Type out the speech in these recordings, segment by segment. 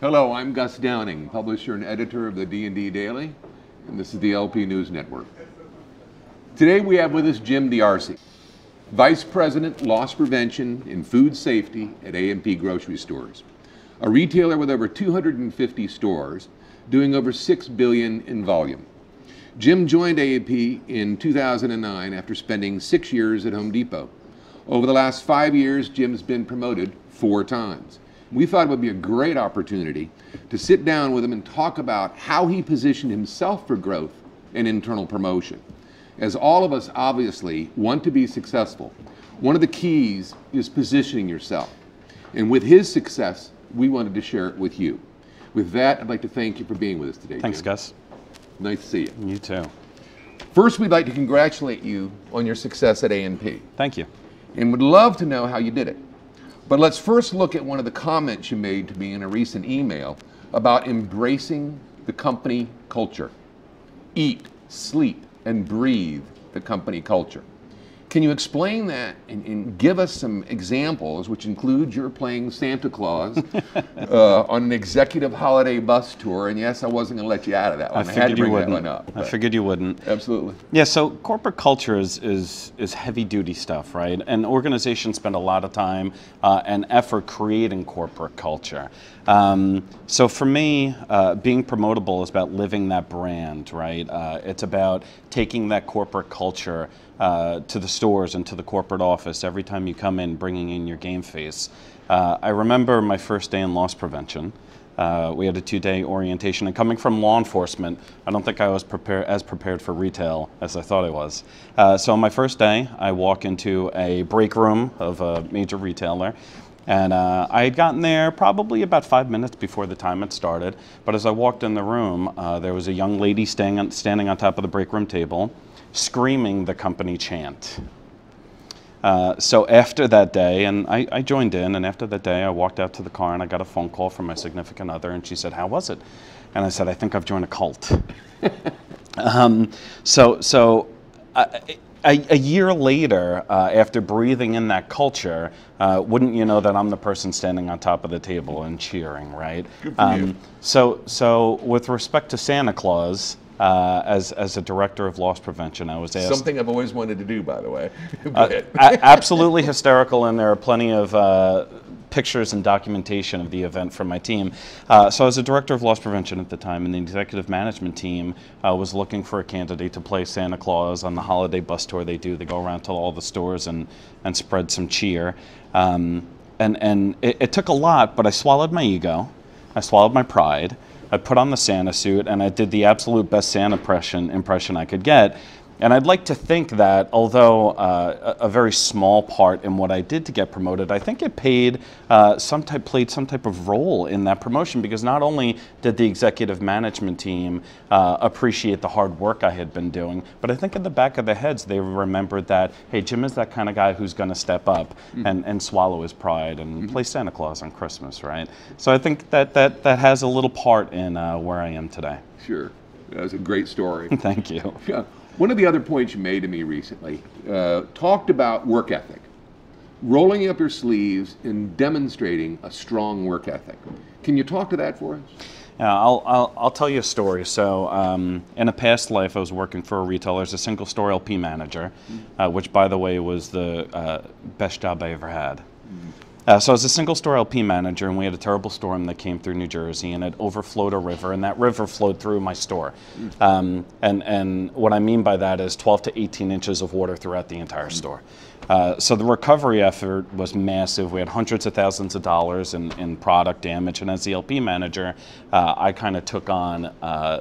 Hello, I'm Gus Downing, publisher and editor of the D&D Daily, and this is the LP News Network. Today we have with us Jim D'Arcy, Vice President, Loss Prevention and Food Safety at A&P Grocery Stores, a retailer with over 250 stores, doing over $6 billion in volume. Jim joined A&P in 2009 after spending 6 years at Home Depot. Over the last 5 years, Jim's been promoted 4 times. We thought it would be a great opportunity to sit down with him and talk about how he positioned himself for growth and internal promotion. As all of us obviously want to be successful, one of the keys is positioning yourself. And with his success, we wanted to share it with you. With that, I'd like to thank you for being with us today, Thanks, Jim. Gus. Nice to see you. You too. First, we'd like to congratulate you on your success at A&P. Thank you. And would love to know how you did it. But let's first look at one of the comments you made to me in a recent email about embracing the company culture. Eat, sleep, and breathe the company culture. Can you explain that and give us some examples, which include your playing Santa Claus on an executive holiday bus tour? And yes, I wasn't going to let you out of that one. I figured you wouldn't. That one up, I figured you wouldn't. Absolutely. Yeah, so corporate culture is heavy-duty stuff, right? And organizations spend a lot of time and effort creating corporate culture. So for me, being promotable is about living that brand, right? It's about taking that corporate culture to the stores and to the corporate office every time you come in, bringing in your game face. I remember my first day in loss prevention. We had a 2-day orientation, and coming from law enforcement, I don't think I was as prepared for retail as I thought I was. So on my first day, I walk into a break room of a major retailer, and I had gotten there probably about 5 minutes before the time had started. But as I walked in the room, there was a young lady standing on top of the break room table, screaming the company chant. So after that day, and I joined in, and after that day I walked out to the car and I got a phone call from my significant other, and she said, "How was it?" And I said, "I think I've joined a cult." A year later, after breathing in that culture, wouldn't you know that I'm the person standing on top of the table and cheering, right? Good for you. So with respect to Santa Claus, as a director of loss prevention, I was asked... Something I've always wanted to do, by the way. Absolutely hysterical, and there are plenty of pictures and documentation of the event from my team. So I was a director of loss prevention at the time, and the executive management team was looking for a candidate to play Santa Claus on the holiday bus tour they do. They go around to all the stores and spread some cheer. And it took a lot, but I swallowed my ego. I swallowed my pride. I put on the Santa suit, and I did the absolute best Santa impression I could get. And I'd like to think that, although a very small part in what I did to get promoted, I think it played some type of role in that promotion, because not only did the executive management team appreciate the hard work I had been doing, but I think in the back of their heads they remembered that, hey, Jim is that kind of guy who's going to step up and swallow his pride and play Santa Claus on Christmas, right? So I think that has a little part in where I am today. Sure. That was a great story. Thank you. Yeah. One of the other points you made to me recently talked about work ethic, rolling up your sleeves and demonstrating a strong work ethic. Can you talk to that for us? Yeah, I'll tell you a story. So in a past life, I was working for a retailer as a single store LP manager, which, by the way, was the best job I ever had. So I was a single store LP manager, and we had a terrible storm that came through New Jersey, and it overflowed a river, and that river flowed through my store. And what I mean by that is 12 to 18 inches of water throughout the entire store. So the recovery effort was massive. We had hundreds of thousands of dollars in product damage, and as the LP manager, I kind of took on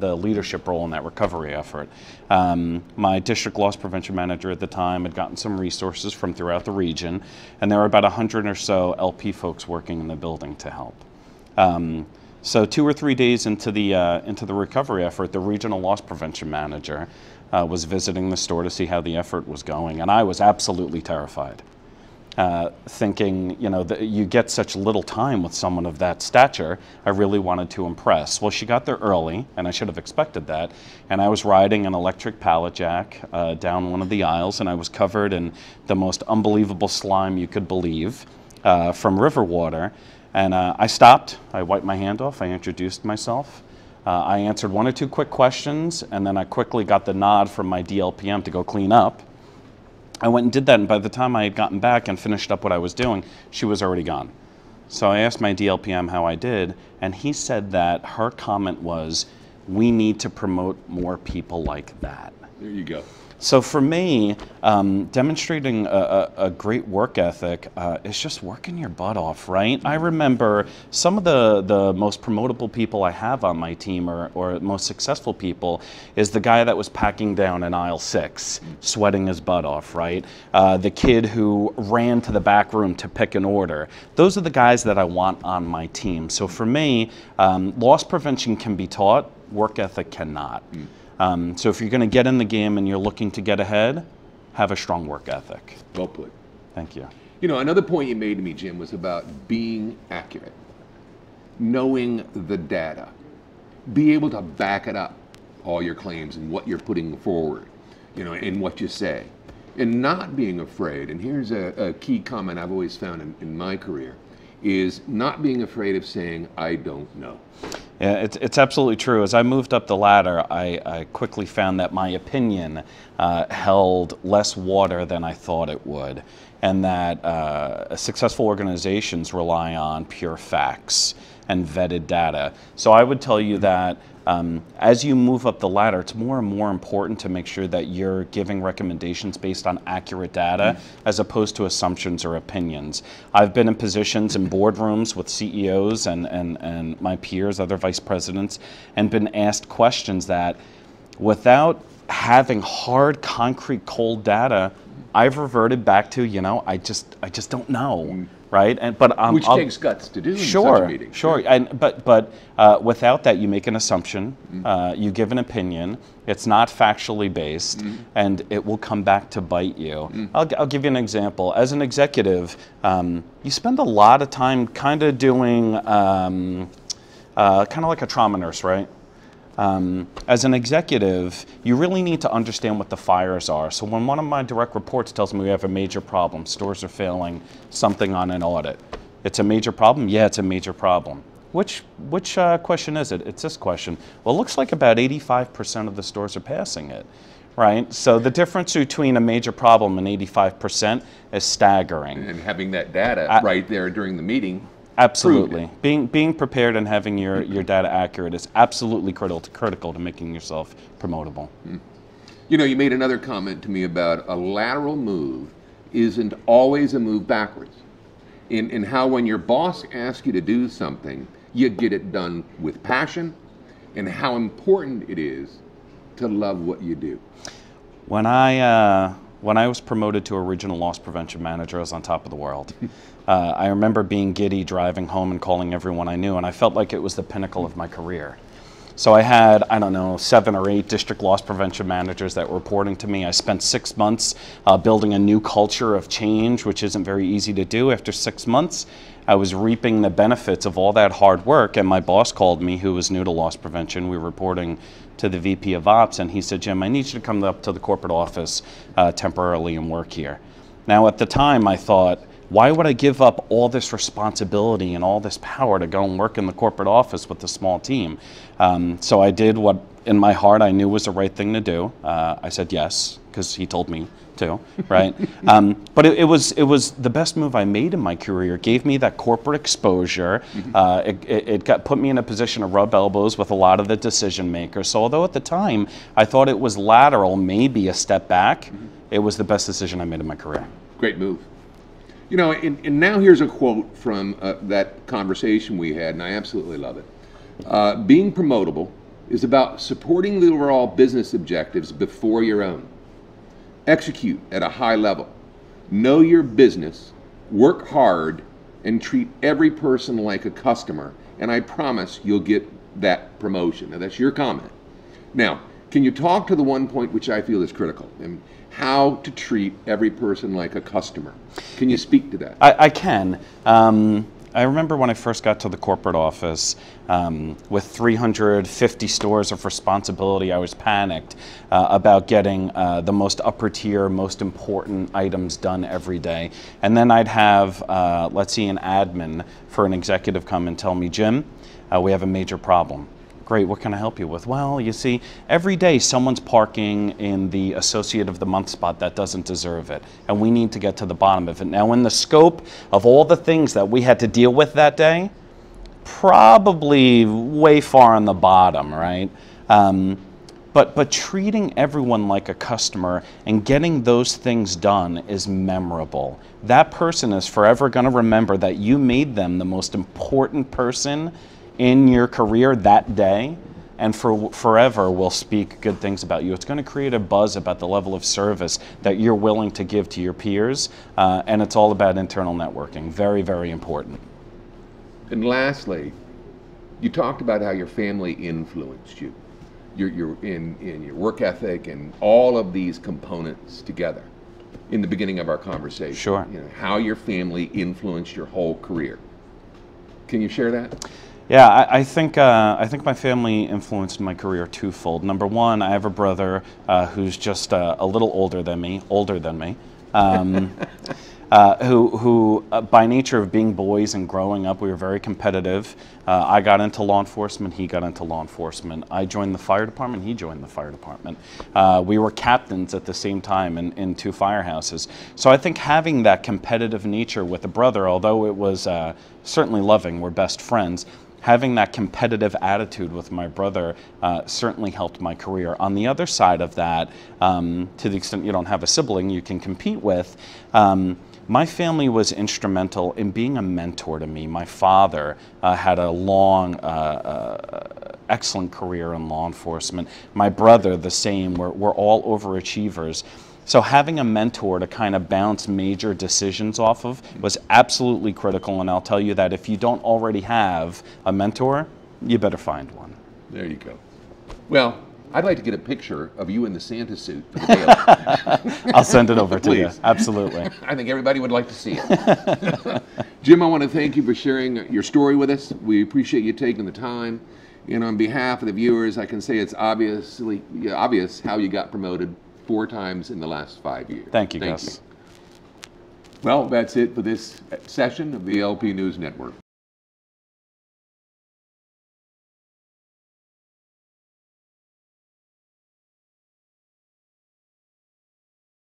the leadership role in that recovery effort. My district loss prevention manager at the time had gotten some resources from throughout the region, and there were about 100 or so LP folks working in the building to help. So 2 or 3 days into the recovery effort, the regional loss prevention manager was visiting the store to see how the effort was going, and I was absolutely terrified, thinking, you know, you get such little time with someone of that stature. I really wanted to impress. Well, she got there early, and I should have expected that, and I was riding an electric pallet jack down one of the aisles, and I was covered in the most unbelievable slime you could believe from river water. And I stopped, I wiped my hand off, I introduced myself. I answered 1 or 2 quick questions, and then I quickly got the nod from my DLPM to go clean up. I went and did that, and by the time I had gotten back and finished up what I was doing, she was already gone. So I asked my DLPM how I did, and he said that her comment was, we need to promote more people like that. There you go. So for me, demonstrating a great work ethic is just working your butt off, right? I remember some of the most promotable people I have on my team, or most successful people, is the guy that was packing down in aisle 6, sweating his butt off, right? The kid who ran to the back room to pick an order. Those are the guys that I want on my team. So for me, loss prevention can be taught, work ethic cannot. So if you're going to get in the game and you're looking to get ahead, have a strong work ethic. Well put. Thank you. You know, another point you made to me, Jim, was about being accurate, knowing the data, be able to back it up, all your claims and what you're putting forward, you know, in what you say, and not being afraid. And here's a key comment I've always found in my career, is not being afraid of saying, I don't know. Yeah, it's absolutely true. As I moved up the ladder, I quickly found that my opinion held less water than I thought it would, and that successful organizations rely on pure facts and vetted data. So I would tell you that as you move up the ladder, it's more and more important to make sure that you're giving recommendations based on accurate data as opposed to assumptions or opinions. I've been in positions in boardrooms with CEOs and my peers, other vice presidents, and been asked questions that without having hard, concrete, cold data, I've reverted back to, you know, I just don't know. Right, which takes guts to do in such a meeting. Sure, and but without that, you make an assumption, you give an opinion. It's not factually based, and it will come back to bite you. I'll give you an example. As an executive, you spend a lot of time kind of doing kind of like a trauma nurse, right? As an executive, you really need to understand what the fires are. So when one of my direct reports tells me we have a major problem, stores are failing something on an audit, it's a major problem? Yeah, it's a major problem. Which question is it? It's this question. Well, it looks like about 85% of the stores are passing it, right? So the difference between a major problem and 85% is staggering. And having that data right there during the meeting. Absolutely. Being prepared and having your data accurate is absolutely critical to making yourself promotable. You know, you made another comment to me about a lateral move isn't always a move backwards. In how when your boss asks you to do something, you get it done with passion, and how important it is to love what you do. When I was promoted to a regional loss prevention manager, I was on top of the world. I remember being giddy, driving home and calling everyone I knew, and I felt like it was the pinnacle of my career. So I had, I don't know, 7 or 8 district loss prevention managers that were reporting to me. I spent 6 months building a new culture of change, which isn't very easy to do. After 6 months, I was reaping the benefits of all that hard work, and my boss called me, who was new to loss prevention. We were reporting to the VP of Ops, and he said, Jim, I need you to come up to the corporate office temporarily and work here. Now, at the time, I thought, why would I give up all this responsibility and all this power to go and work in the corporate office with a small team? So I did what, in my heart, I knew was the right thing to do. I said yes, because he told me to, right? But it was the best move I made in my career. It gave me that corporate exposure. It put me in a position to rub elbows with a lot of the decision makers. So although at the time I thought it was lateral, maybe a step back, it was the best decision I made in my career. Great move. You know, and now here's a quote from that conversation we had, and I absolutely love it. Being promotable is about supporting the overall business objectives before your own. Execute at a high level. Know your business, work hard, and treat every person like a customer, and I promise you'll get that promotion. Now, that's your comment. Now, can you talk to the one point which I feel is critical, and how to treat every person like a customer? Can you speak to that? I can. I remember when I first got to the corporate office with 350 stores of responsibility, I was panicked about getting the most upper tier, most important items done every day. And then I'd have, let's see, an admin for an executive come and tell me, Jim, we have a major problem. Great, what can I help you with? Well, you see, every day someone's parking in the Associate of the Month spot that doesn't deserve it, and we need to get to the bottom of it. Now, in the scope of all the things that we had to deal with that day, probably way far on the bottom, right? But treating everyone like a customer and getting those things done is memorable. That person is forever going to remember that you made them the most important person in your career that day, and forever will speak good things about you. It's going to create a buzz about the level of service that you're willing to give to your peers, and it's all about internal networking. Very, very important. And lastly, you talked about how your family influenced you. You're in your work ethic and all of these components together in the beginning of our conversation. Sure. You know, how your family influenced your whole career. Can you share that? Yeah, I think my family influenced my career twofold. Number one, I have a brother who's just a little older than me, who by nature of being boys and growing up, we were very competitive. I got into law enforcement, he got into law enforcement. I joined the fire department, he joined the fire department. We were captains at the same time in two firehouses. So I think having that competitive nature with a brother, although it was certainly loving, we're best friends, having that competitive attitude with my brother certainly helped my career. On the other side of that, to the extent you don't have a sibling you can compete with, my family was instrumental in being a mentor to me. My father had a long, excellent career in law enforcement. My brother, the same. We're all overachievers. So having a mentor to kind of bounce major decisions off of was absolutely critical, and I'll tell you that if you don't already have a mentor, you better find one. There you go. Well, I'd like to get a picture of you in the Santa suit for the Daily. I'll send it over to you. Absolutely. I think everybody would like to see it. Jim, I want to thank you for sharing your story with us. We appreciate you taking the time. And on behalf of the viewers, I can say it's obvious how you got promoted 4 times in the last 5 years. Thank you, Gus. Well, that's it for this session of the LP News Network.